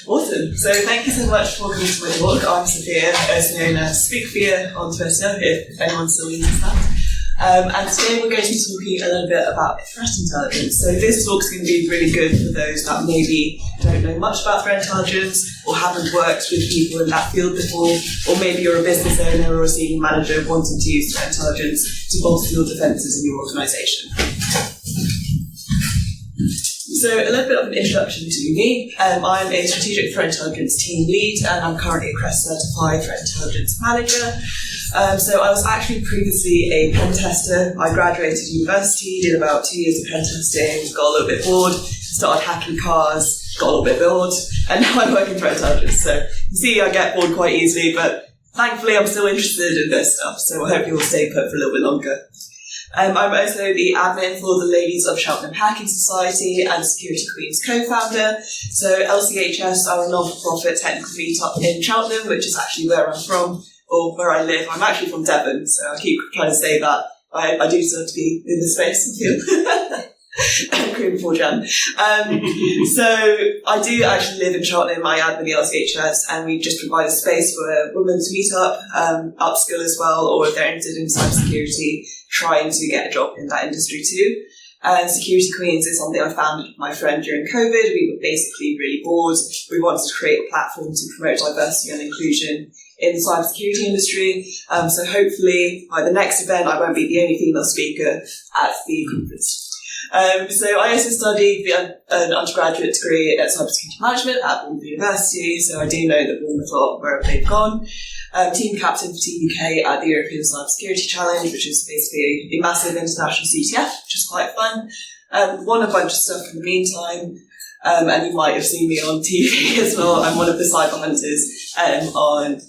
Awesome. So thank you so much for coming to my talk. I'm Sophia, also known as Speakfia on Twitter, if anyone still uses that. And today we're going to be talking a little bit about threat intelligence. So this talk is going to be really good for those that maybe don't know much about threat intelligence or haven't worked with people in that field before, or maybe you're a business owner or a senior manager wanting to use threat intelligence to bolster your defences in your organisation. So a little bit of an introduction to me. I'm a strategic threat intelligence team lead and I'm currently a CREST certified threat intelligence manager. So I was actually previously a pen tester. I graduated university, did about 2 years of pen testing, got a little bit bored, started hacking cars, got a little bit bored, and now I work in threat intelligence. So you see I get bored quite easily, but thankfully I'm still interested in this stuff, so I hope you will stay put for a little bit longer. I'm also the admin for the Ladies of Cheltenham Hacking Society and Security Queen's co-founder. So LCHS are a non-for-profit technical meetup in Cheltenham, which is actually where I'm from, or where I live. I'm actually from Devon, so I keep trying to say that. I do deserve to be in this space, I feel. Cream before Jan. So I do actually live in Cheltenham. I admin the LCHS, and we just provide a space for women to meet up, upskill as well, or if they're interested in cybersecurity, trying to get a job in that industry too. And Security Queens is something I founded with my friend during COVID. We were basically really bored. We wanted to create a platform to promote diversity and inclusion in the cybersecurity industry. So hopefully by the next event, I won't be the only female speaker at the conference. So I also studied an undergraduate degree at cybersecurity management at Bournemouth University, so I do know that Bournemouth a lot wherever they've gone. Team captain for Team UK at the European Cybersecurity Challenge, which is basically a massive international CTF, which is quite fun. Won a bunch of stuff in the meantime, and you might have seen me on TV as well. I'm one of the cyber hunters on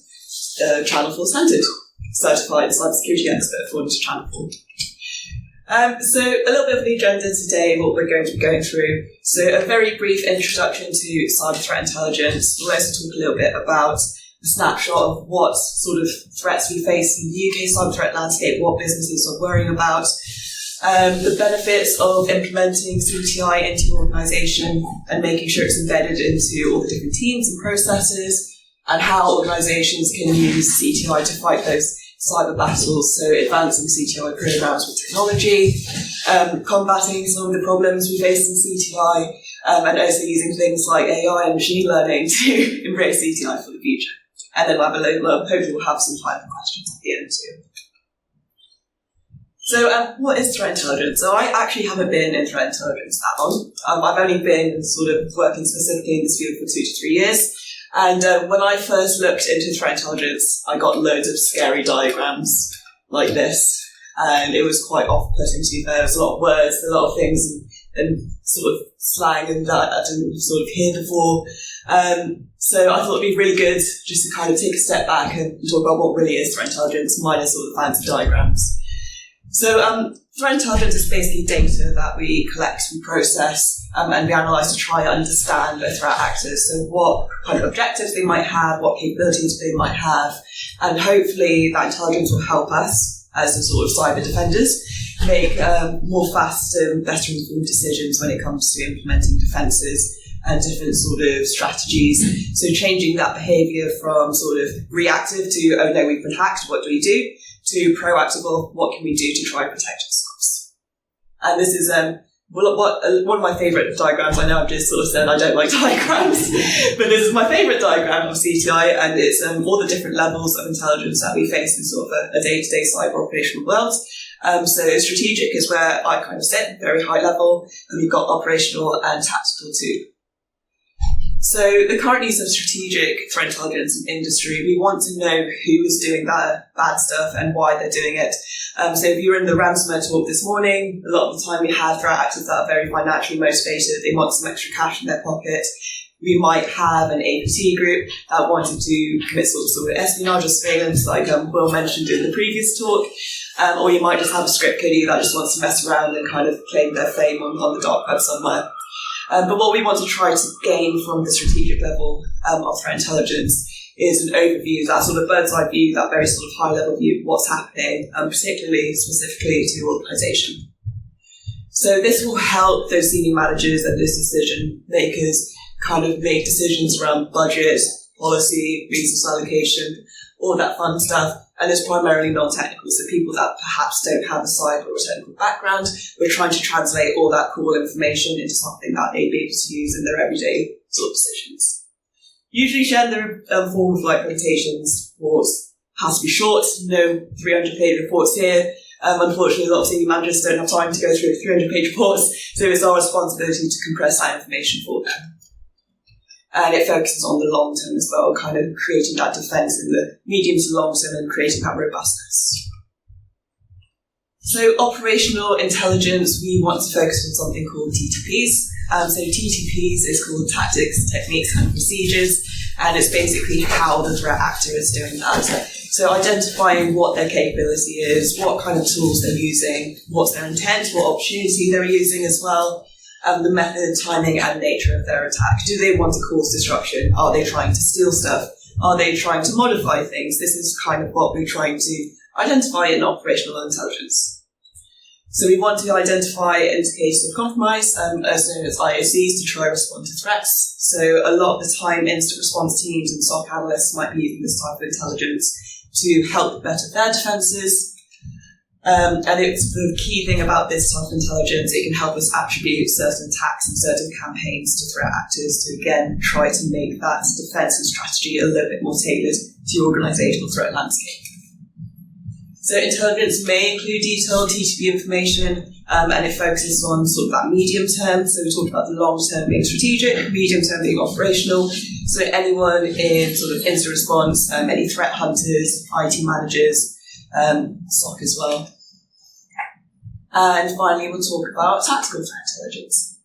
Channel 4 Standard, certified cybersecurity expert according to Channel 4. So a little bit of the agenda today, what we're going to be going through. So a very brief introduction to cyber threat intelligence. We'll also talk a little bit about a snapshot of what sort of threats we face in the UK cyber threat landscape, what businesses are worrying about, the benefits of implementing CTI into your organisation and making sure it's embedded into all the different teams and processes, and how organisations can use CTI to fight those cyber battles, so advancing CTI programs with technology, combating some of the problems we face in CTI, and also using things like AI and machine learning to embrace CTI for the future. And then hopefully we'll have some time for questions at the end too. So what is threat intelligence? So I actually haven't been in threat intelligence that long. I've only been sort of working specifically in this field for 2 to 3 years. And when I first looked into threat intelligence, I got loads of scary diagrams like this. And it was quite off-putting to be fair. There was a lot of words, a lot of things, and sort of slang and that I didn't sort of hear before. So I thought it'd be really good just to kind of take a step back and talk about what really is threat intelligence, minus sort of fancy diagrams. So threat intelligence is basically data that we collect and process and we analyse to try and understand the threat actors. So what kind of objectives they might have, what capabilities they might have, and hopefully that intelligence will help us as a sort of cyber defenders make more fast and better informed decisions when it comes to implementing defences and different sort of strategies. So changing that behaviour from sort of reactive to, oh no, we've been hacked, what do we do? To proactive, well, what can we do to try and protect ourselves? And this is one of my favourite diagrams. I know I've just sort of said I don't like diagrams, but this is my favourite diagram of CTI, and it's all the different levels of intelligence that we face in sort of a day-to-day cyber operational world. So strategic is where I kind of sit, very high level, and we've got operational and tactical too. So the current use of strategic threat intelligence in industry, we want to know who is doing that bad stuff and why they're doing it. So if you were in the ransomware talk this morning, a lot of the time we have threat actors that are very financially motivated. They want some extra cash in their pocket. We might have an APT group that wanted to commit sort of espionage or surveillance, like Will mentioned in the previous talk. Or you might just have a script kiddie that just wants to mess around and kind of claim their fame on the dark web somewhere. But what we want to try to gain from the strategic level of threat intelligence is an overview, that sort of bird's eye view, that very sort of high level view of what's happening, particularly, specifically to your organisation. So this will help those senior managers and those decision makers kind of make decisions around budget, policy, resource allocation, all that fun stuff. And it's primarily non-technical, so people that perhaps don't have a cyber or technical background, we're trying to translate all that cool information into something that they'd be able to use in their everyday sort of decisions. Usually share the form of like presentations, reports. Has to be short, no 300-page reports here. Unfortunately, a lot of senior managers don't have time to go through 300-page reports, so it's our responsibility to compress that information for them. And it focuses on the long term as well, kind of creating that defence in the medium to long term and creating that robustness. So operational intelligence, we want to focus on something called TTPs. So TTPs is called Tactics, Techniques and Procedures, and it's basically how the threat actor is doing that. So identifying what their capability is, what kind of tools they're using, what's their intent, what opportunity they're using as well, the method, timing and nature of their attack. Do they want to cause disruption? Are they trying to steal stuff? Are they trying to modify things? This is kind of what we're trying to identify in operational intelligence. So we want to identify indicators of compromise, as known as IOCs, to try to respond to threats. So a lot of the time, incident response teams and SOC analysts might be using this type of intelligence to help better their defences. And it's the key thing about this type of intelligence, it can help us attribute certain attacks and certain campaigns to threat actors to, again, try to make that defence and strategy a little bit more tailored to your organisational threat landscape. So intelligence may include detailed TTP information, and it focuses on sort of that medium term. So we talked about the long term being strategic, medium term being operational. So anyone in sort of incident response, any threat hunters, IT managers, SOC as well. And finally, we'll talk about tactical threat intelligence.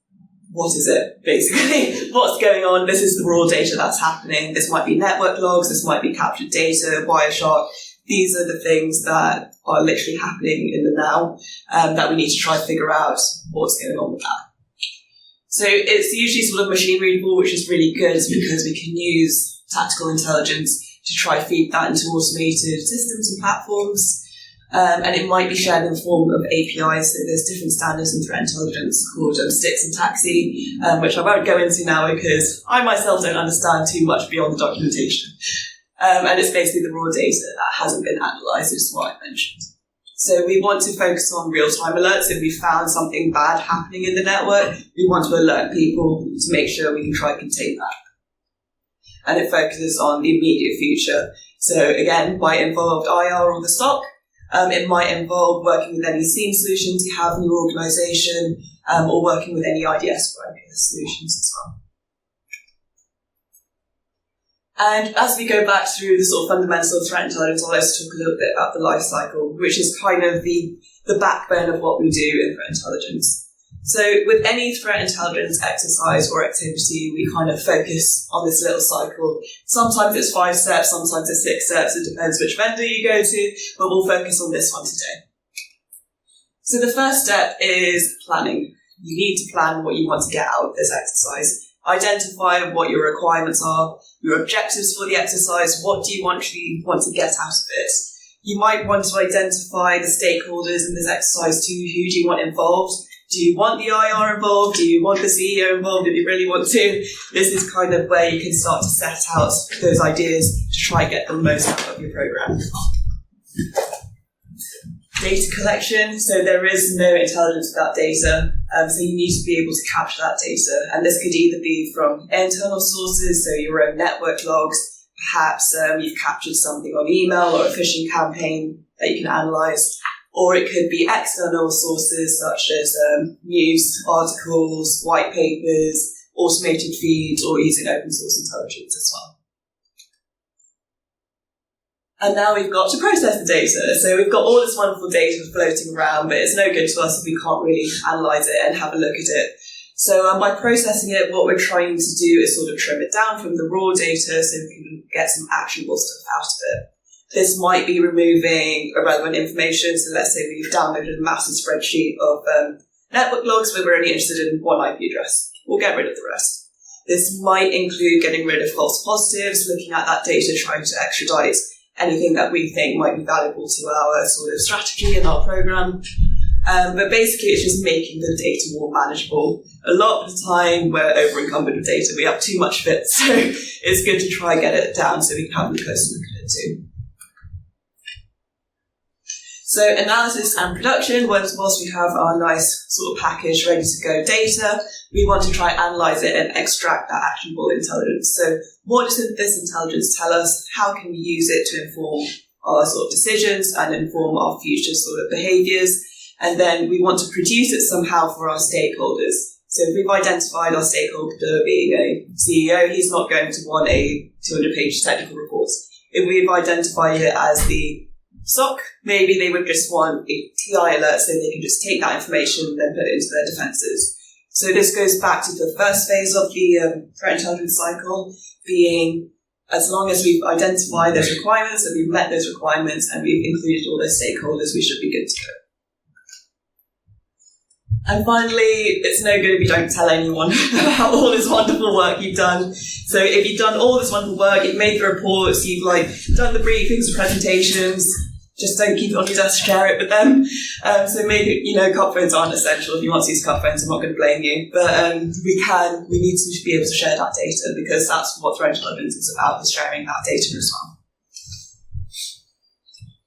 What is it, basically? What's going on? This is the raw data that's happening. This might be network logs, this might be captured data, Wireshark. These are the things that are literally happening in the now, that we need to try to figure out what's going on with that. So it's usually sort of machine readable, which is really good because we can use tactical intelligence to try to feed that into automated systems and platforms. And it might be shared in the form of APIs. So there's different standards in threat intelligence called STIX and TAXII, which I won't go into now because I myself don't understand too much beyond the documentation. And it's basically the raw data that hasn't been analysed, is what I mentioned. So we want to focus on real-time alerts. If we found something bad happening in the network, we want to alert people to make sure we can try and contain that. And it focuses on the immediate future. So again, might involve IR or the SOC. It might involve working with any SIEM solutions you have in your organisation, or working with any IDS or IPS solutions as well. And as we go back through the sort of fundamentals of threat intelligence, I'll also talk a little bit about the life cycle, which is kind of the backbone of what we do in threat intelligence. So with any threat intelligence exercise or activity, we kind of focus on this little cycle. Sometimes it's 5 steps, sometimes it's 6 steps. It depends which vendor you go to, but we'll focus on this one today. So the first step is planning. You need to plan what you want to get out of this exercise. Identify what your requirements are, your objectives for the exercise, what do you actually want to get out of it. You might want to identify the stakeholders in this exercise too. Who do you want involved? Do you want the IR involved? Do you want the CEO involved if you really want to? This is kind of where you can start to set out those ideas to try and get the most out of your program. Data collection. So there is no intelligence without data. So you need to be able to capture that data. And this could either be from internal sources, so your own network logs. Perhaps you've captured something on email or a phishing campaign that you can analyse. Or it could be external sources such as news articles, white papers, automated feeds, or using open source intelligence as well. And now we've got to process the data. So we've got all this wonderful data floating around, but it's no good to us if we can't really analyse it and have a look at it. So by processing it, what we're trying to do is sort of trim it down from the raw data so we can get some actionable stuff out of it. This might be removing irrelevant information. So let's say we've downloaded a massive spreadsheet of network logs, but we're only interested in one IP address. We'll get rid of the rest. This might include getting rid of false positives, looking at that data, trying to extradite anything that we think might be valuable to our sort of strategy and our program. But basically, it's just making the data more manageable. A lot of the time, we're over-encumbered with data. We have too much of it, so it's good to try and get it down so we can have a closer look at it too. So analysis and production, once we have our nice sort of package ready to go data, we want to try and analyse it and extract that actionable intelligence. So what does this intelligence tell us? How can we use it to inform our sort of decisions and inform our future sort of behaviours? And then we want to produce it somehow for our stakeholders. So if we've identified our stakeholder being a CEO, he's not going to want a 200-page technical report. If we've identified it as the SOC, maybe they would just want a TI alert so they can just take that information and then put it into their defences. So this goes back to the first phase of the threat intelligence cycle, being as long as we've identified those requirements and we've met those requirements and we've included all those stakeholders, we should be good to go. And finally, it's no good if you don't tell anyone about all this wonderful work you've done. So if you've done all this wonderful work, you've made the reports, you've done the briefings, the presentations, just don't keep it on your desk, share it with them. So maybe, cup phones aren't essential. If you want to use cup phones, I'm not going to blame you. But we need to be able to share that data because that's what threat intelligence is about, is sharing that data as well.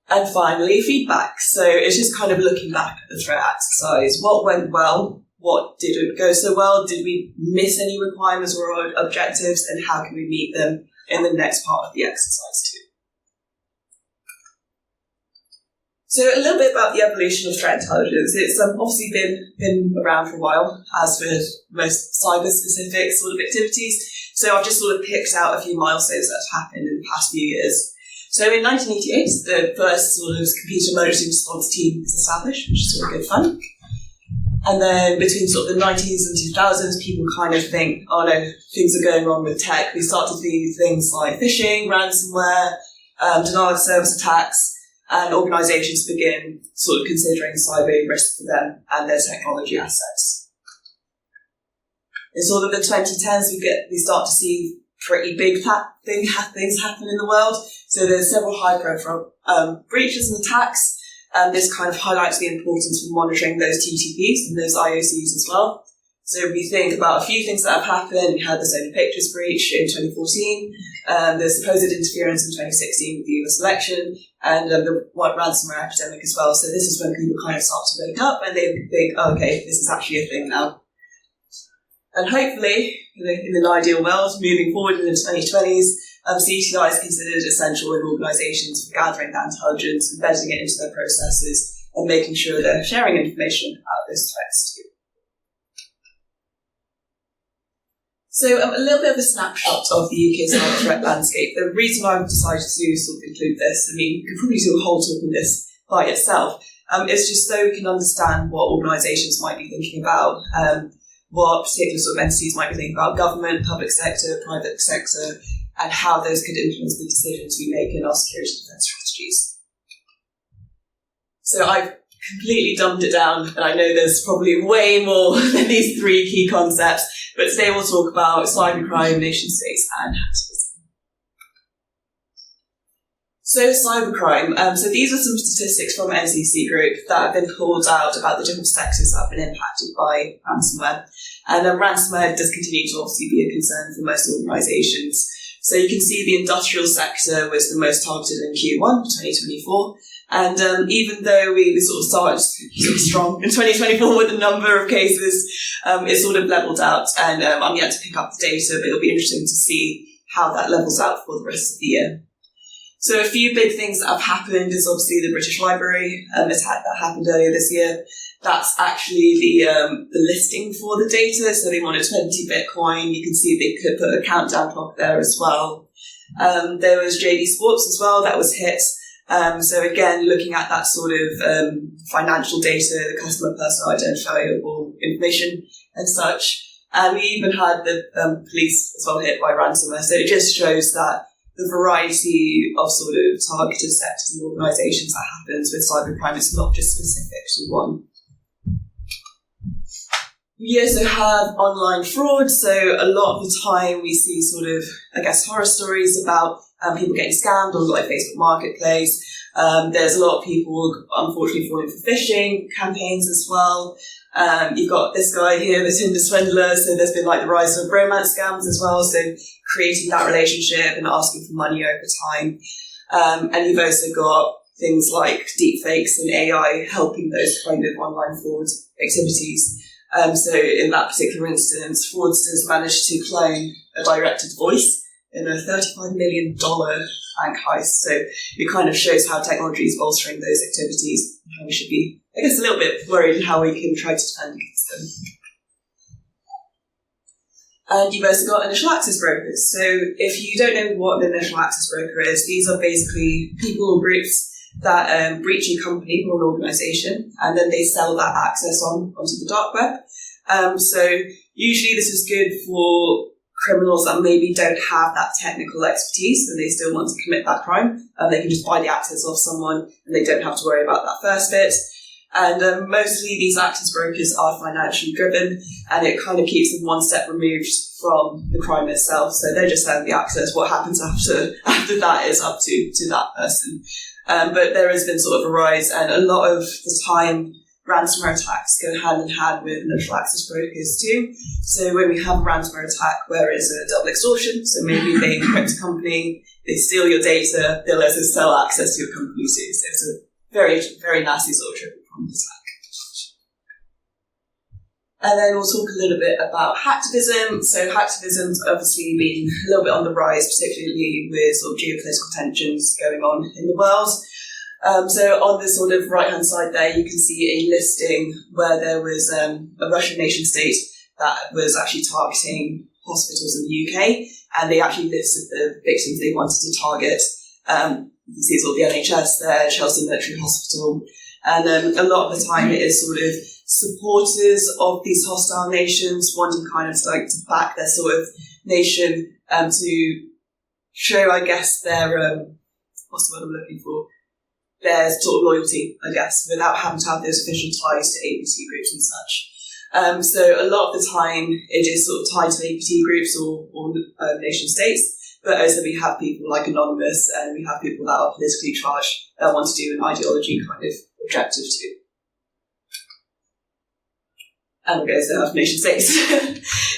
And finally, feedback. So it's just kind of looking back at the threat exercise. What went well? What didn't go so well? Did we miss any requirements or objectives? And how can we meet them in the next part of the exercise too? So a little bit about the evolution of threat intelligence. It's obviously been around for a while, as with most cyber-specific sort of activities. So I've just sort of picked out a few milestones that have happened in the past few years. So in 1988, the first sort of computer emergency response team was established, which is sort of good fun. And then between sort of the 90s and 2000s, people kind of think, oh no, things are going wrong with tech. We start to see things like phishing, ransomware, denial of service attacks, and organisations begin sort of considering cyber risk for them and their technology assets. In sort of the 2010s, we start to see pretty big things happen in the world. So there's several high-profile breaches and attacks, and this kind of highlights the importance of monitoring those TTPs and those IOCs as well. So if we think about a few things that have happened, we had the Sony Pictures breach in 2014, the supposed interference in 2016 with the US election, and the ransomware epidemic as well. So this is when people kind of start to wake up and they think, oh, okay, this is actually a thing now. And hopefully, in an ideal world, moving forward in the 2020s, CTI is considered essential in organisations for gathering that intelligence, embedding it into their processes, and making sure they're sharing information about those threats too. So a little bit of a snapshot of the UK cyber threat landscape. The reason I've decided to sort of include this, you could probably do a whole talk on this by itself, is just so we can understand what organisations might be thinking about, what particular sort of entities might be thinking about government, public sector, private sector, and how those could influence the decisions we make in our security defence strategies. So I've completely dumbed it down, and I know there's probably way more than these three key concepts, but today we'll talk about cybercrime, nation states, and hacktivism. So cybercrime. So these are some statistics from NCC Group that have been pulled out about the different sectors that have been impacted by ransomware. And ransomware does continue to obviously be a concern for most organisations. So you can see the industrial sector was the most targeted in Q1 2024. And even though we sort of started strong in 2024 with a number of cases, it sort of levelled out. And I'm yet to pick up the data, but it'll be interesting to see how that levels out for the rest of the year. So a few big things that have happened is obviously the British Library attack that happened earlier this year. That's actually the listing for the data. So they wanted 20 Bitcoin. You can see they could put a countdown clock there as well. There was JD Sports as well that was hit. So again, looking at that sort of financial data, the customer personal identifiable information and such. And we even had the police as well hit by ransomware. So it just shows that the variety of sort of targeted sectors and organisations that happens with cybercrime is not just specific to one. We also have online fraud, so a lot of the time we see sort of, horror stories about people getting scammed on like Facebook Marketplace. There's a lot of people, unfortunately, falling for phishing campaigns as well. You've got this guy here, the Tinder swindler, so there's been like the rise of romance scams as well, so creating that relationship and asking for money over time. And you've also got things like deepfakes and AI helping those kind of online fraud activities. So in that particular instance, fraudsters managed to clone a directed voice in a $35 million bank heist. So it kind of shows how technology is bolstering those activities and how we should be, a little bit worried how we can try to defend against them. And you've also got initial access brokers. So if you don't know what an initial access broker is, these are basically people or groups that breach a company or an organisation, and then they sell that access onto the dark web. So usually this is good for criminals that maybe don't have that technical expertise and they still want to commit that crime. They can just buy the access off someone and they don't have to worry about that first bit. And mostly these access brokers are financially driven, and it kind of keeps them one step removed from the crime itself. So they're just selling the access. What happens after that is up to that person. But there has been sort of a rise, and a lot of the time ransomware attacks go hand in hand with initial access brokers too. So when we have a ransomware attack where it's a double extortion, so maybe they encrypt a company, they steal your data, they'll also sell access to your company too. So it's a very, very nasty sort of triple pronged attack. And then we'll talk a little bit about hacktivism. So hacktivism's obviously been a little bit on the rise, particularly with sort of geopolitical tensions going on in the world. So on the sort of right-hand side there, you can see a listing where there was a Russian nation state that was actually targeting hospitals in the UK, and they actually listed the victims they wanted to target. You can see sort of the NHS there, Chelsea Military Hospital, and a lot of the time it is sort of supporters of these hostile nations wanting kind of like to back their sort of nation to show, I guess, their what's the word I'm looking for? Their sort of loyalty, I guess, without having to have those official ties to APT groups and such. So a lot of the time it is sort of tied to APT groups or nation states, but also we have people like Anonymous, and we have people that are politically charged that want to do an ideology kind of objective too. And we're going to have nation states.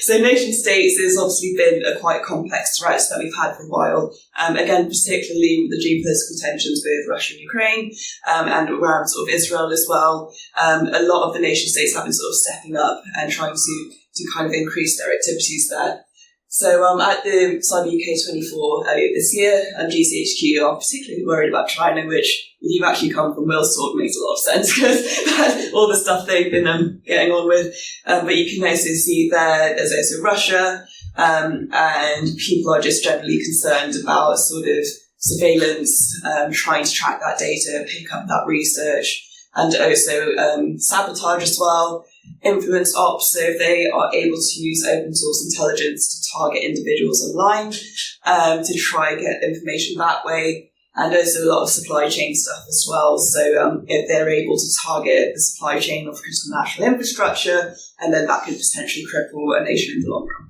So nation states has obviously been a quite complex threat that we've had for a while. Again, particularly with the geopolitical tensions with Russia and Ukraine, and around sort of Israel as well. A lot of the nation states have been sort of stepping up and trying to kind of increase their activities there. So at the Cyber UK 24 earlier this year, GCHQ are particularly worried about China, which, if you've actually come from Wilstalk, makes a lot of sense because all the stuff they've been getting on with. But you can also see there's also Russia, and people are just generally concerned about sort of surveillance, trying to track that data, pick up that research, and also sabotage as well. Influence ops, so if they are able to use open source intelligence to target individuals online, to try and get information that way, and also a lot of supply chain stuff as well. So if they're able to target the supply chain of critical national infrastructure, and then that could potentially cripple a nation in the long run.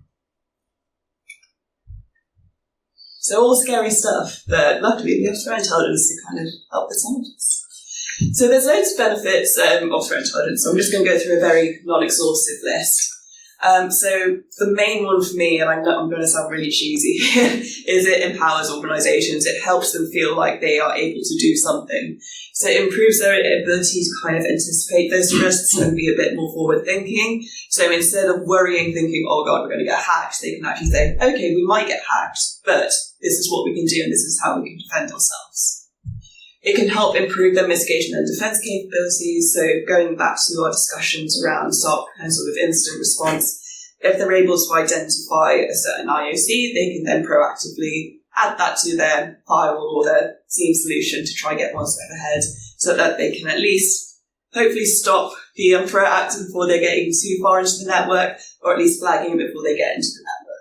So all scary stuff, but luckily we have threat intelligence to kind of help with some of this. So there's loads of benefits of threat intelligence, so I'm just going to go through a very non-exhaustive list. So the main one for me, and I'm going to sound really cheesy, is it empowers organisations. It helps them feel like they are able to do something. So it improves their ability to kind of anticipate those risks and be a bit more forward-thinking. So instead of worrying, thinking, oh God, we're going to get hacked, they can actually say, okay, we might get hacked, but this is what we can do and this is how we can defend ourselves. It can help improve their mitigation and defence capabilities. So going back to our discussions around SOC and sort of incident response, if they're able to identify a certain IOC, they can then proactively add that to their firewall or their SIEM solution to try and get one step ahead, so that they can at least hopefully stop being proactive before they're getting too far into the network, or at least flagging before they get into the network.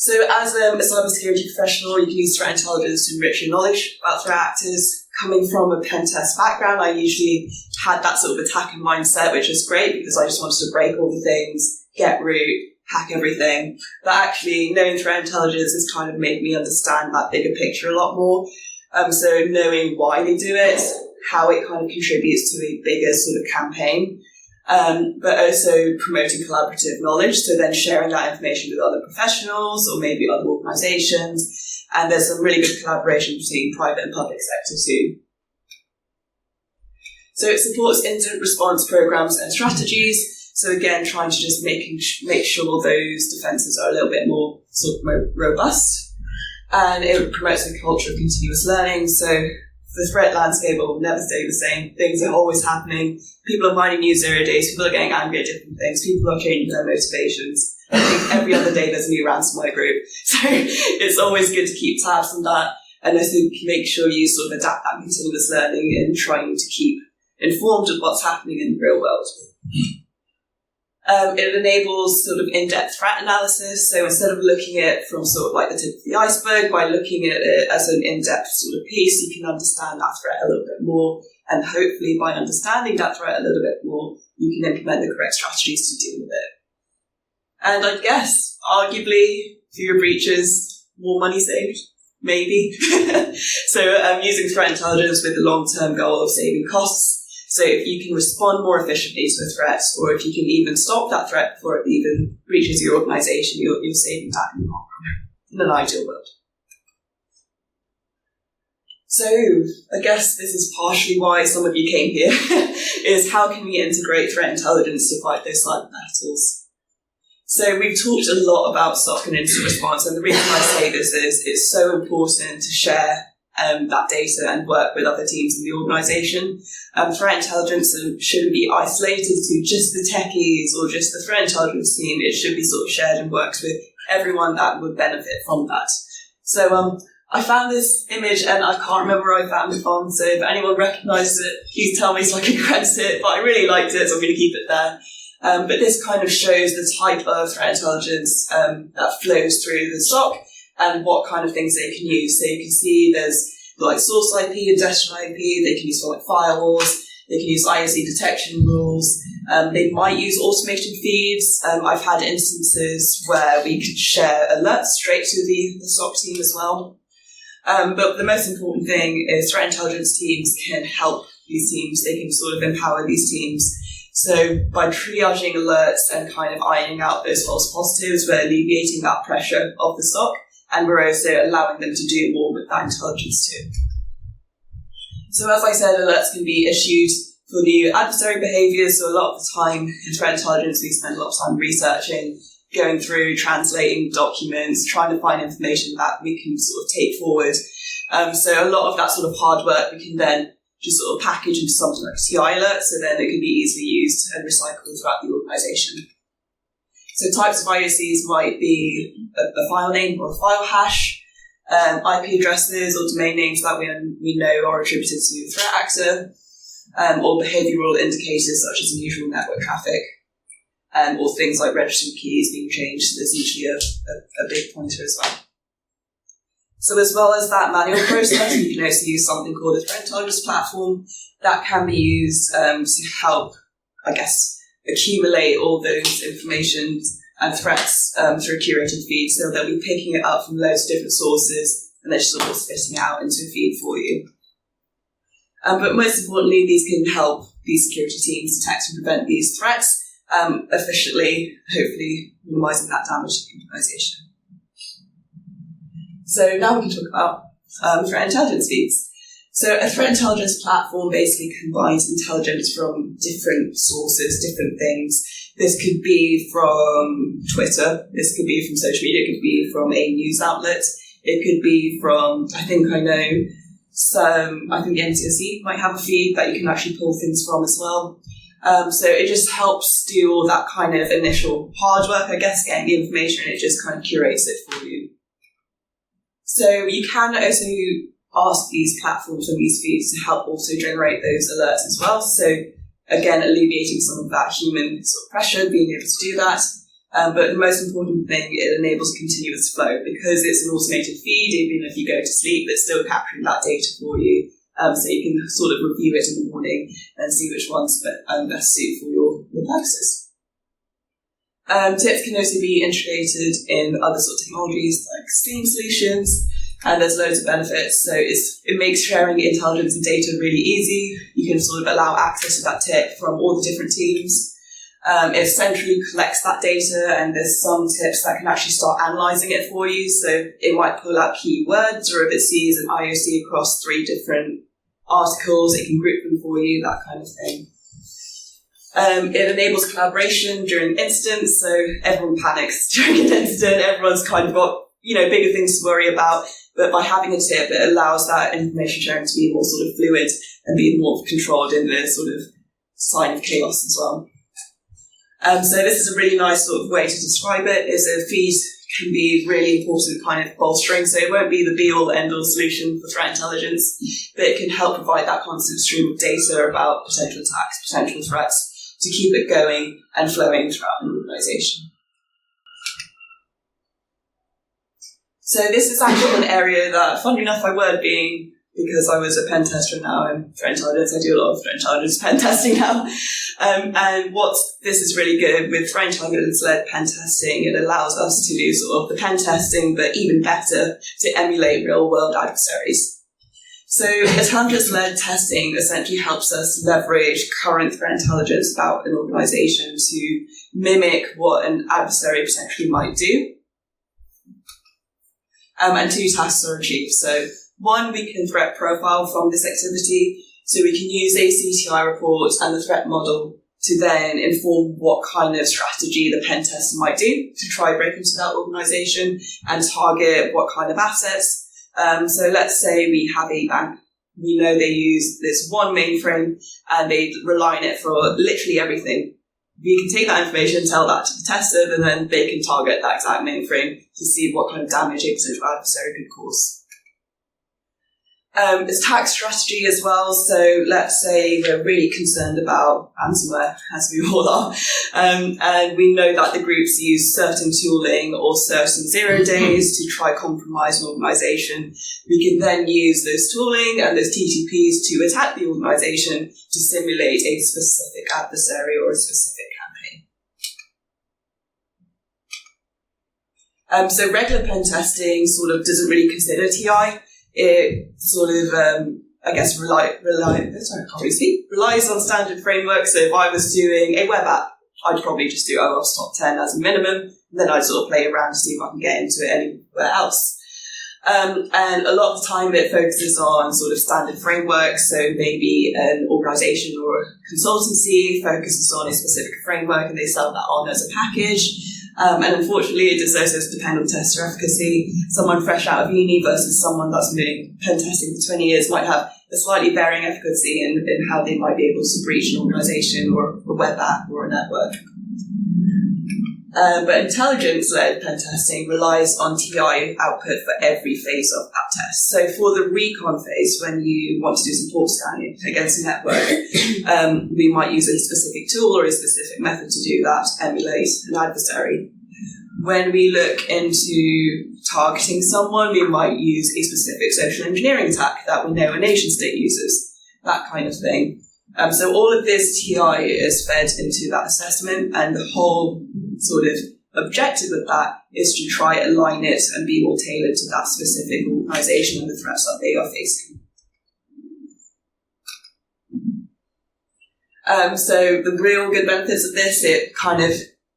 So as a cybersecurity professional, you can use threat intelligence to enrich your knowledge about threat actors, coming from a pen test background, I usually had that sort of attacker mindset, which was great because I just wanted to break all the things, get root, hack everything. But actually, knowing threat intelligence has kind of made me understand that bigger picture a lot more. So knowing why they do it, how it kind of contributes to a bigger sort of campaign, but also promoting collaborative knowledge. So then sharing that information with other professionals or maybe other organisations. And there's some really good collaboration between private and public sector too. So it supports incident response programs and strategies. So again, trying to just make sure those defences are a little bit more sort of more robust. And it promotes a culture of continuous learning. So the threat landscape will never stay the same. Things are always happening. People are finding new 0 days. People are getting angry at different things. People are changing their motivations. I think every other day there's a new ransomware group. So it's always good to keep tabs on that and also make sure you sort of adapt that continuous learning and trying to keep informed of what's happening in the real world. It enables sort of in-depth threat analysis. So instead of looking at it from sort of like the tip of the iceberg, by looking at it as an in-depth sort of piece, you can understand that threat a little bit more. And hopefully by understanding that threat a little bit more, you can implement the correct strategies to deal with it. And I guess, arguably, fewer breaches, more money saved, maybe. So using threat intelligence with the long-term goal of saving costs. So if you can respond more efficiently to a threat, or if you can even stop that threat before it even reaches your organisation, you're saving that in the long run, in an ideal world. So I guess this is partially why some of you came here, is how can we integrate threat intelligence to fight those cyber battles? So we've talked a lot about SOC and incident response, and the reason I say this is it's so important to share that data and work with other teams in the organisation. Threat intelligence shouldn't be isolated to just the techies or just the threat intelligence team. It should be sort of shared and worked with everyone that would benefit from that. So I found this image and I can't remember where I found it from, so if anyone recognises it, please tell me so I can credit it, but I really liked it, so I'm going to keep it there. But this kind of shows the type of threat intelligence that flows through the SOC and what kind of things they can use. So you can see there's like source IP and destination IP, they can use for like firewalls, they can use IOC detection rules, they might use automated feeds. I've had instances where we could share alerts straight to the SOC team as well. But the most important thing is threat intelligence teams can help these teams, they can sort of empower these teams. So by triaging alerts and kind of ironing out those false positives, we're alleviating that pressure of the SOC, and we're also allowing them to do more with that intelligence too. So as I said, alerts can be issued for new adversary behaviours. So a lot of the time in threat intelligence, we spend a lot of time researching, going through, translating documents, trying to find information that we can sort of take forward. So a lot of that sort of hard work we can then just sort of package into something like CI alert, so then it can be easily used and recycled throughout the organisation. So types of IOCs might be a file name or a file hash, IP addresses or domain names that we know are attributed to the threat actor, or behavioural indicators such as unusual network traffic, or things like registered keys being changed. So there's usually a big pointer as well. So as well as that manual process, you can also use something called a threat intelligence platform that can be used to help, I guess, accumulate all those information and threats through a curated feed. So they'll be picking it up from loads of different sources and they're just sort of spitting it out into a feed for you. But most importantly, these can help these security teams detect and prevent these threats efficiently, hopefully minimising that damage to the organisation. So now we can talk about threat intelligence feeds. So a threat intelligence platform basically combines intelligence from different sources, different things. This could be from Twitter, this could be from social media, it could be from a news outlet, it could be from, I think the NCSC might have a feed that you can actually pull things from as well. So it just helps do all that kind of initial hard work, I guess, getting the information, and it just kind of curates it for you. So you can also ask these platforms and these feeds to help also generate those alerts as well. So again, alleviating some of that human sort of pressure, being able to do that. But the most important thing, it enables continuous flow because it's an automated feed. Even if you go to sleep, it's still capturing that data for you so you can sort of review it in the morning and see which ones best suit for your purposes. Tips can also be integrated in other sort of technologies like Steam solutions, and there's loads of benefits. So it makes sharing intelligence and data really easy. You can sort of allow access to that tip from all the different teams. It centrally collects that data, and there's some tips that can actually start analysing it for you. So it might pull out keywords, or if it sees an IOC across 3 different articles, it can group them for you, that kind of thing. It enables collaboration during incidents, so everyone panics during an incident. Everyone's kind of got, bigger things to worry about. But by having a tip, it allows that information sharing to be more sort of fluid and be more controlled in the sort of sign of chaos as well. So this is a really nice sort of way to describe it, is a feed can be really important kind of bolstering. So it won't be the be-all, end-all solution for threat intelligence, but it can help provide that constant stream of data about potential attacks, potential threats, to keep it going and flowing throughout an organisation. So this is actually an area that, funny enough, I were being, because I was a pen tester and now I'm threat intelligence, I do a lot of threat intelligence pen testing now. And this is really good with threat intelligence-led pen testing. It allows us to do sort of the pen testing, but even better, to emulate real-world adversaries. So intelligence-led testing essentially helps us leverage current threat intelligence about an organisation to mimic what an adversary potentially might do. And 2 tasks are achieved. So 1, we can threat profile from this activity. So we can use a CTI report and the threat model to then inform what kind of strategy the pen tester might do to try break into that organisation and target what kind of assets. So let's say we have a bank. We know they use this one mainframe and they rely on it for literally everything. We can take that information, tell that to the tester, and then they can target that exact mainframe to see what kind of damage a potential adversary could cause. It's tax strategy as well. So let's say we're really concerned about ransomware, as we all are, and we know that the groups use certain tooling or certain 0 days to try compromise an organisation. We can then use those tooling and those TTPs to attack the organisation to simulate a specific adversary or a specific campaign. So regular pen testing sort of doesn't really consider TI. It sort of, relies on standard frameworks. So if I was doing a web app, I'd probably just do OWASP top 10 as a minimum. And then I'd sort of play around to see if I can get into it anywhere else. And a lot of the time it focuses on sort of standard frameworks. So maybe an organisation or a consultancy focuses on a specific framework and they sell that on as a package. And unfortunately, it does also depend on tester efficacy. Someone fresh out of uni versus someone that's been doing pen testing for 20 years might have a slightly varying efficacy in how they might be able to breach an organisation or a web app or a network. But intelligence-led pen testing relies on TI output for every phase of that test. So for the recon phase, when you want to do some port scanning against a network, we might use a specific tool or a specific method to do that, emulate an adversary. When we look into targeting someone, we might use a specific social engineering attack that we know a nation state uses, that kind of thing. So all of this TI is fed into that assessment, and the whole sort of objective of that is to try align it and be more tailored to that specific organisation and the threats that they are facing. So the real good benefits of this, it kind of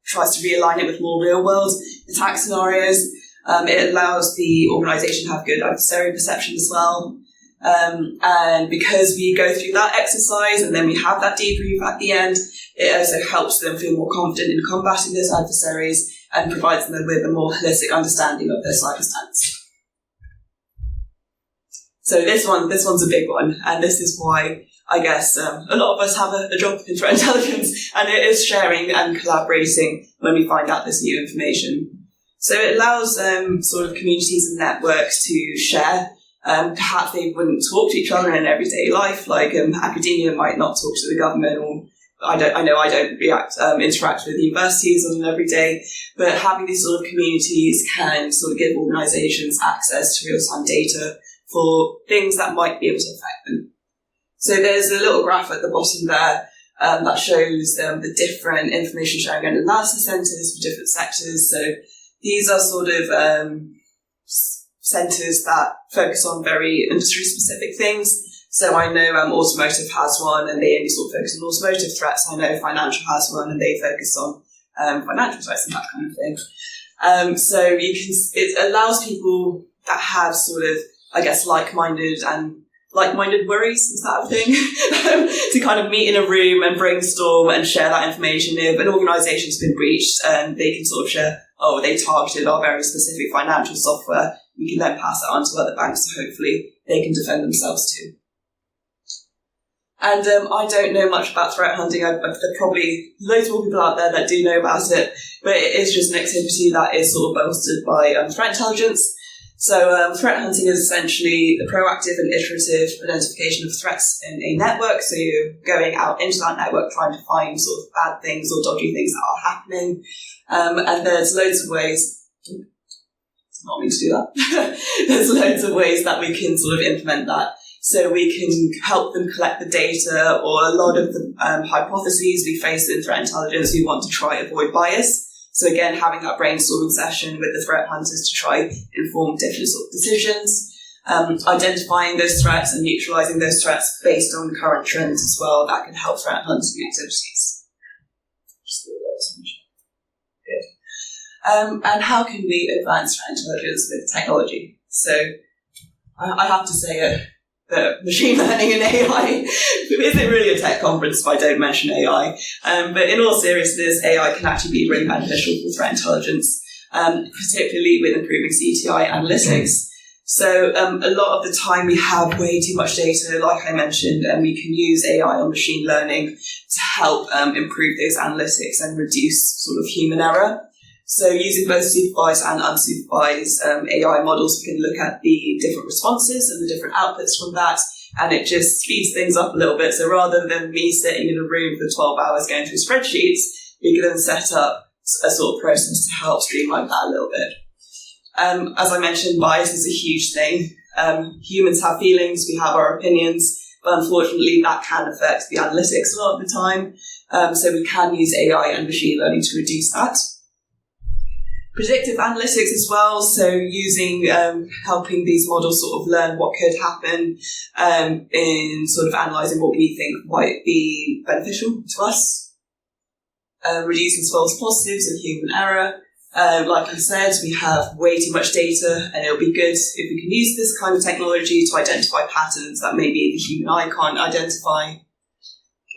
tries to realign it with more real-world attack scenarios. It allows the organisation to have good adversary perception as well. And because we go through that exercise and then we have that debrief at the end, it also helps them feel more confident in combating those adversaries and provides them with a more holistic understanding of their cyber stance. So this one's a big one, and this is why I guess a lot of us have a job in threat intelligence, and it is sharing and collaborating when we find out this new information. So it allows sort of communities and networks to share. Perhaps they wouldn't talk to each other in everyday life, like academia might not talk to the government, or I don't interact with universities on an everyday, but having these sort of communities can sort of give organisations access to real-time data for things that might be able to affect them. So there's a little graph at the bottom there that shows the different information sharing and analysis centres for different sectors. So these are sort of centres that focus on very industry-specific things. So I know automotive has one, and they only sort of focus on automotive threats. I know financial has one, and they focus on financial threats and that kind of thing. So it allows people that have sort of, I guess, like-minded worries, is that a thing? To kind of meet in a room and brainstorm and share that information. If an organisation's been breached, they can sort of share, oh, they targeted our very specific financial software. We can then pass that on to other banks, so hopefully they can defend themselves too. And I don't know much about threat hunting. There are probably loads more people out there that do know about it, but it is just an activity that is sort of bolstered by threat intelligence. So threat hunting is essentially the proactive and iterative identification of threats in a network. So you're going out into that network trying to find sort of bad things or dodgy things that are happening. And there's loads of ways. Not me to do that. There's loads of ways that we can sort of implement that. So we can help them collect the data, or a lot of the hypotheses we face in threat intelligence, we want to try avoid bias. So again, having that brainstorming session with the threat hunters to try inform different sort of decisions, identifying those threats and neutralising those threats based on current trends as well. That can help threat hunting activities. And how can we advance threat intelligence with technology? So I have to say it. That machine learning and AI isn't really a tech conference if I don't mention AI. But in all seriousness, AI can actually be really beneficial for threat intelligence, particularly with improving CTI analytics. So a lot of the time we have way too much data, like I mentioned, and we can use AI or machine learning to help improve those analytics and reduce sort of human error. So using both supervised and unsupervised AI models, we can look at the different responses and the different outputs from that, and it just speeds things up a little bit. So rather than me sitting in a room for 12 hours going through spreadsheets, we can then set up a sort of process to help streamline that a little bit. As I mentioned, bias is a huge thing. Humans have feelings, we have our opinions, but unfortunately that can affect the analytics a lot of the time. So we can use AI and machine learning to reduce that. Predictive analytics as well, so using helping these models sort of learn what could happen in sort of analysing what we think might be beneficial to us. Reducing false positives and human error. Like I said, we have way too much data, and it'll be good if we can use this kind of technology to identify patterns that maybe the human eye can't identify.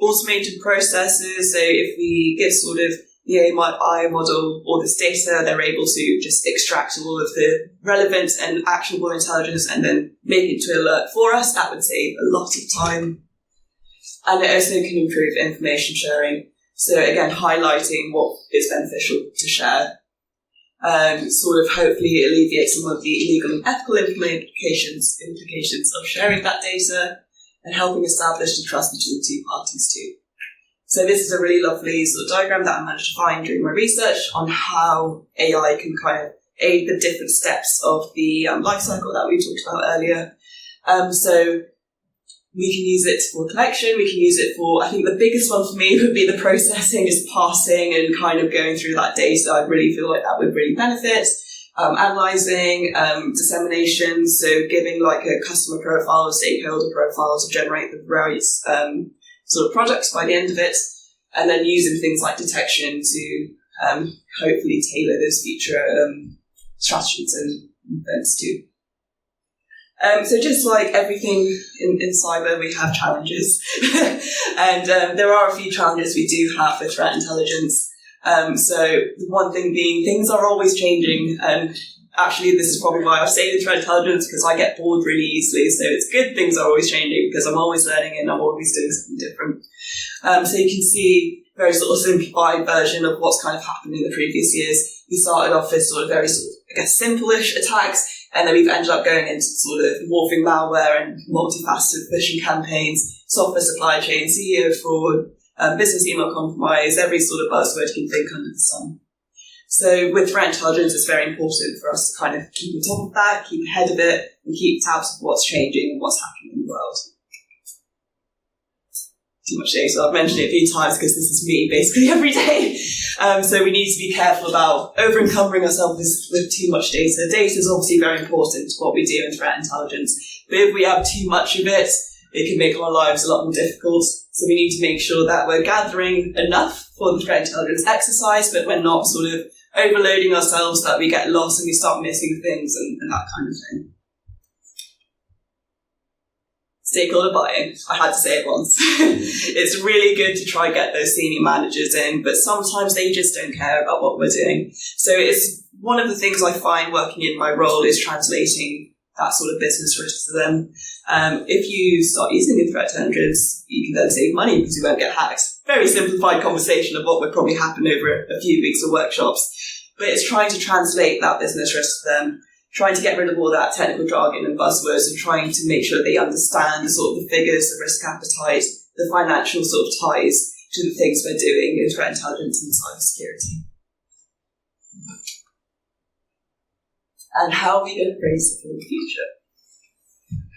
Automated processes, so if we give sort of the AI model all this data, they're able to just extract all of the relevant and actionable intelligence and then make it to alert for us. That would save a lot of time. And it also can improve information sharing. So again, highlighting what is beneficial to share. Sort of hopefully alleviate some of the legal and ethical implications of sharing that data, and helping establish the trust between the two parties too. So this is a really lovely sort of diagram that I managed to find during my research on how AI can kind of aid the different steps of the life cycle that we talked about earlier. So we can use it for collection, we can use it for, I think the biggest one for me would be the processing, just parsing and kind of going through that data. I really feel like that would really benefit. Analysing, dissemination, so giving like a customer profile, a stakeholder profile to generate the right sort of products by the end of it, and then using things like detection to hopefully tailor those future strategies and events too. So just like everything in cyber, we have challenges. And there are a few challenges we do have with threat intelligence. So the one thing being, things are always changing. And actually, this is probably why I say the threat intelligence, because I get bored really easily. So it's good things are always changing, because I'm always learning and I'm always doing something different. So you can see a very sort of simplified version of what's kind of happened in the previous years. We started off with sort of very sort of, I guess, simple-ish attacks, and then we've ended up going into sort of morphing malware and multifaceted phishing campaigns, software supply chain, CEO fraud, business email compromise, every sort of buzzword you can think under the sun. So with threat intelligence, it's very important for us to kind of keep on top of that, keep ahead of it, and keep tabs of what's changing and what's happening in the world. too much data. I've mentioned it a few times because this is me basically every day. So we need to be careful about over-encumbering ourselves with too much data. Data is obviously very important to what we do in threat intelligence, but if we have too much of it, it can make our lives a lot more difficult. So we need to make sure that we're gathering enough for the threat intelligence exercise, but we're not sort of overloading ourselves that we get lost and we start missing things and that kind of thing. Stakeholder buy-in. I had to say it once. It's really good to try and get those senior managers in, but sometimes they just don't care about what we're doing. So it's one of the things I find working in my role is translating that sort of business risk to them. If you start using the threat intelligence, you can then save money because you won't get hacked. Very simplified conversation of what would probably happen over a few weeks of workshops. But it's trying to translate that business risk to them, trying to get rid of all that technical jargon and buzzwords and trying to make sure they understand the sort of the figures, the risk appetite, the financial sort of ties to the things we're doing in threat intelligence and cybersecurity. And how are we going to brace for the future?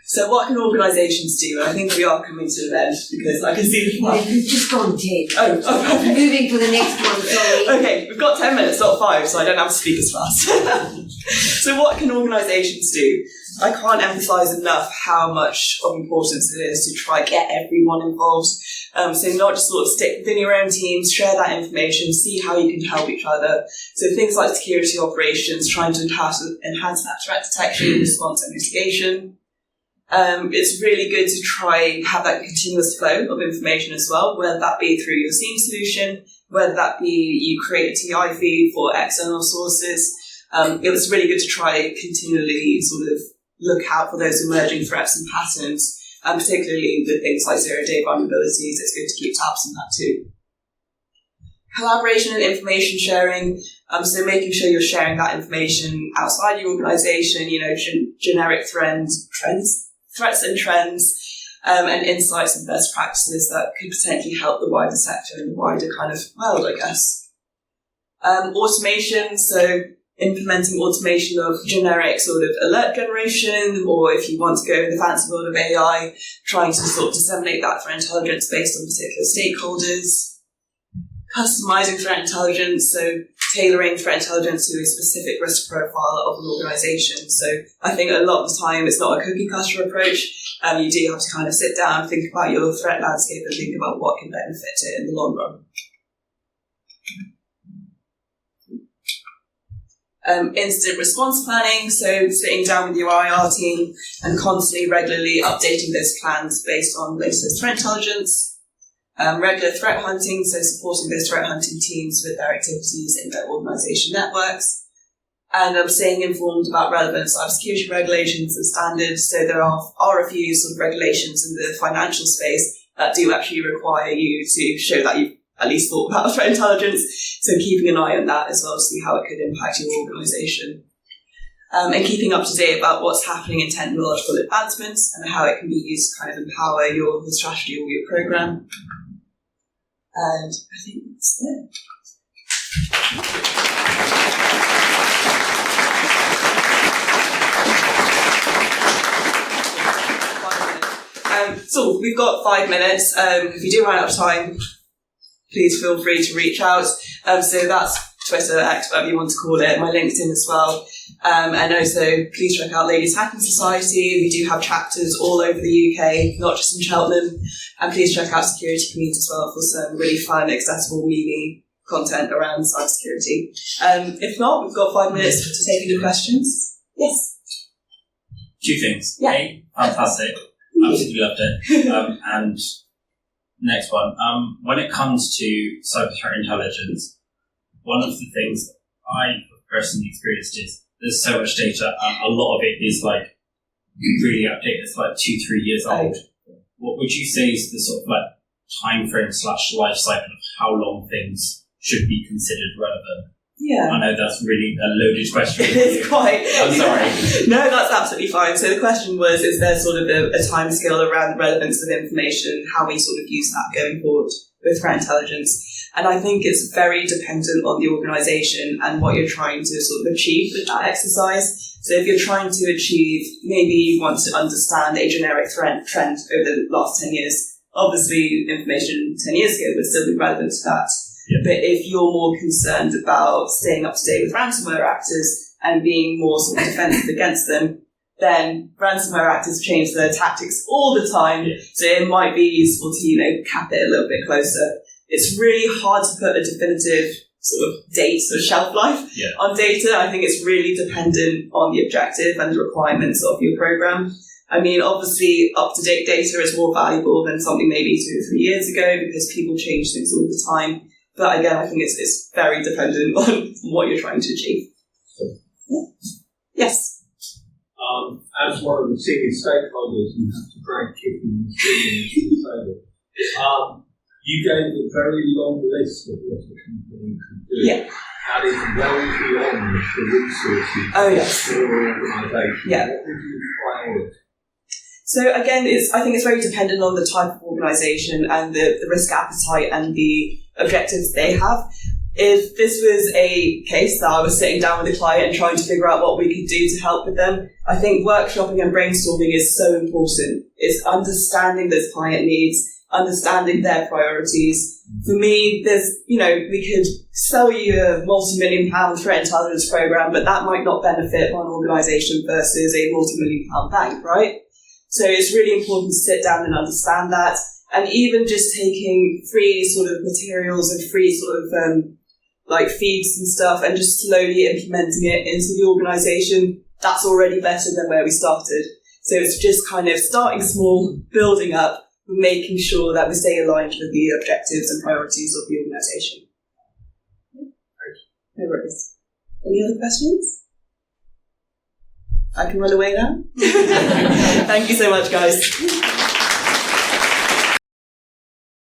So what can organisations do? And I think we are coming to an end because I can see the clock. We've just gone 10. Oh, okay. Moving to the next one, sorry. Okay, we've got 10 minutes, not 5, so I don't have to speak as fast. So what can organisations do? I can't emphasise enough how much of importance it is to try to get everyone involved. So not just sort of stick within your own teams, share that information, see how you can help each other. So things like security operations, trying to enhance that threat detection, response and mitigation. It's really good to try and have that continuous flow of information as well, whether that be through your SIEM solution, whether that be you create a TI feed for external sources. It was really good to try continually sort of look out for those emerging threats and patterns, and particularly the things like zero-day vulnerabilities. It's good to keep tabs on that too. Collaboration and information sharing, so making sure you're sharing that information outside your organisation, generic threats and trends, and insights and best practices that could potentially help the wider sector and the wider kind of world, I guess. Automation, so implementing automation of generic sort of alert generation, or if you want to go in the fancy world of AI, trying to sort of disseminate that threat intelligence based on particular stakeholders. Customizing threat intelligence, so tailoring threat intelligence to a specific risk profile of an organisation. So I think a lot of the time it's not a cookie cutter approach. You do have to kind of sit down, think about your threat landscape and think about what can benefit it in the long run. Incident response planning, so sitting down with your IR team and constantly, regularly updating those plans based on latest threat intelligence. Regular threat hunting, so supporting those threat hunting teams with their activities in their organisation networks. And staying informed about relevant cybersecurity regulations and standards. So there are a few sort of regulations in the financial space that do actually require you to show that you've at least thought about threat intelligence. So keeping an eye on that as well to see how it could impact your organisation. And keeping up to date about what's happening in technological advancements and how it can be used to kind of empower your strategy or your programme. And I think that's it. So we've got 5 minutes. If you do run out of time, please feel free to reach out. So that's Twitter, X, whatever you want to call it, my LinkedIn as well. And also, please check out Ladies Hacking Society. We do have chapters all over the UK, not just in Cheltenham. And please check out Security Commute as well for some really fun, accessible, meaty content around cybersecurity. If not, we've got 5 minutes to take into questions. Yes? 2 things. Yeah. A, fantastic. Absolutely loved it. And next one. When it comes to cyber threat intelligence, one of the things that I personally experienced is there's so much data, and a lot of it is like really outdated. It's like 2-3 years old. What would you say is the sort of like time frame / life cycle of how long things should be considered relevant? Yeah. I know that's really a loaded question. It is quite. I'm sorry. No, that's absolutely fine. So the question was, is there sort of a time scale around the relevance of information, how we sort of use that going forward with threat intelligence? And I think it's very dependent on the organisation and what you're trying to sort of achieve with that exercise. So if you're trying to achieve, maybe you want to understand a generic trend over the last 10 years, obviously information 10 years ago would still be relevant to that. Yeah. But if you're more concerned about staying up to date with ransomware actors and being more sort of defensive against them, then ransomware actors change their tactics all the time. Yeah. So it might be useful to, cap it a little bit closer. It's really hard to put a definitive sort of date or shelf life on data. I think it's really dependent on the objective and the requirements of your program. I mean, obviously, up-to-date data is more valuable than something maybe 2 or 3 years ago because people change things all the time. But again, I think it's very dependent on what you're trying to achieve. Yes? As one of the senior stakeholders, you have to drag kicking and screaming to the table. You gave a very long list of what the company could do. Yeah. That is well beyond the resources for your organisation. Yeah. What would you prioritize? So again, I think it's very dependent on the type of organisation and the risk appetite and the objectives they have. If this was a case that I was sitting down with a client and trying to figure out what we could do to help with them, I think workshopping and brainstorming is so important. It's understanding those client needs, understanding their priorities. For me, we could sell you a multi-million-pound threat intelligence program, but that might not benefit one organisation versus a multi-million-pound bank, right? So it's really important to sit down and understand that. And even just taking free sort of materials and free sort of feeds and stuff and just slowly implementing it into the organisation, that's already better than where we started. So it's just kind of starting small, building up, making sure that we stay aligned with the objectives and priorities of the organisation. No worries. Any other questions? I can run away now. Thank you so much, guys.